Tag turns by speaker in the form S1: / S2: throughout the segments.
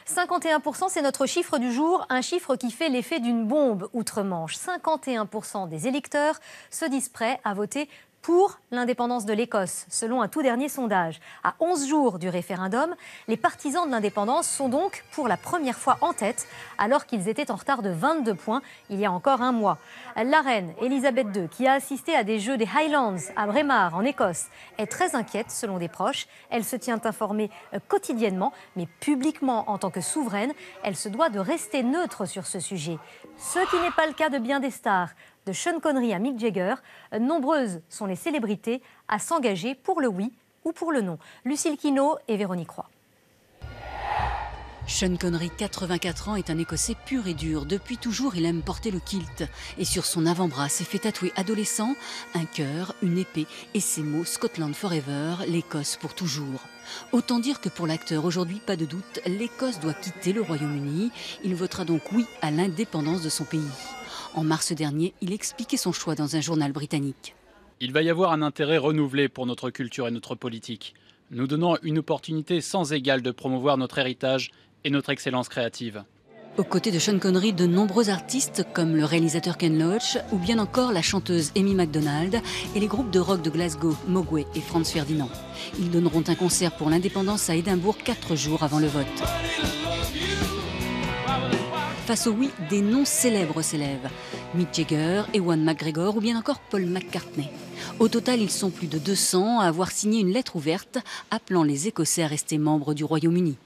S1: 51%, c'est notre chiffre du jour, un chiffre qui fait l'effet d'une bombe outre-Manche. 51% des électeurs se disent prêts à voter pour l'indépendance de l'Écosse, selon un tout dernier sondage. À 11 jours du référendum, les partisans de l'indépendance sont donc pour la première fois en tête, alors qu'ils étaient en retard de 22 points il y a encore un mois. La reine Elisabeth II, qui a assisté à des Jeux des Highlands à Braemar, en Écosse, est très inquiète selon des proches. Elle se tient informée quotidiennement, mais publiquement en tant que souveraine, elle se doit de rester neutre sur ce sujet. Ce qui n'est pas le cas de bien des stars. De Sean Connery à Mick Jagger, nombreuses sont les célébrités à s'engager pour le oui ou pour le non. Lucille Quinault et Véronique Roy.
S2: Sean Connery, 84 ans, est un Écossais pur et dur. Depuis toujours, il aime porter le kilt. Et sur son avant-bras s'est fait tatouer adolescent un cœur, une épée et ces mots « Scotland Forever », l'Écosse pour toujours. Autant dire que pour l'acteur, aujourd'hui, pas de doute, l'Écosse doit quitter le Royaume-Uni. Il votera donc oui à l'indépendance de son pays. En mars dernier, il expliquait son choix dans un journal britannique.
S3: Il va y avoir un intérêt renouvelé pour notre culture et notre politique. Nous donnons une opportunité sans égale de promouvoir notre héritage et notre excellence créative.
S2: Aux côtés de Sean Connery, de nombreux artistes comme le réalisateur Ken Loach ou bien encore la chanteuse Amy MacDonald et les groupes de rock de Glasgow, Mogwai et Franz Ferdinand. Ils donneront un concert pour l'indépendance à Édimbourg 4 jours avant le vote. Face au oui, des noms célèbres s'élèvent. Mick Jagger, Ewan McGregor ou bien encore Paul McCartney. Au total, ils sont plus de 200 à avoir signé une lettre ouverte appelant les Écossais à rester membres du Royaume-Uni.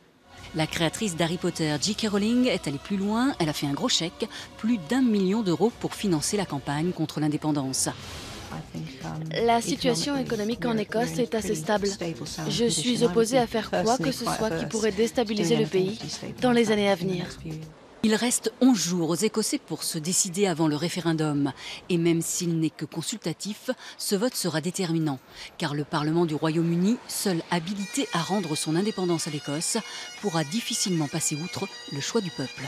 S2: La créatrice d'Harry Potter, J.K. Rowling, est allée plus loin. Elle a fait un gros chèque, plus d'1 million d'euros pour financer la campagne contre l'indépendance.
S4: La situation économique en Écosse est assez stable. Je suis opposée à faire quoi que ce soit qui pourrait déstabiliser le pays dans les années à venir.
S2: Il reste 11 jours aux Écossais pour se décider avant le référendum. Et même s'il n'est que consultatif, ce vote sera déterminant. Car le Parlement du Royaume-Uni, seul habilité à rendre son indépendance à l'Écosse, pourra difficilement passer outre le choix du peuple.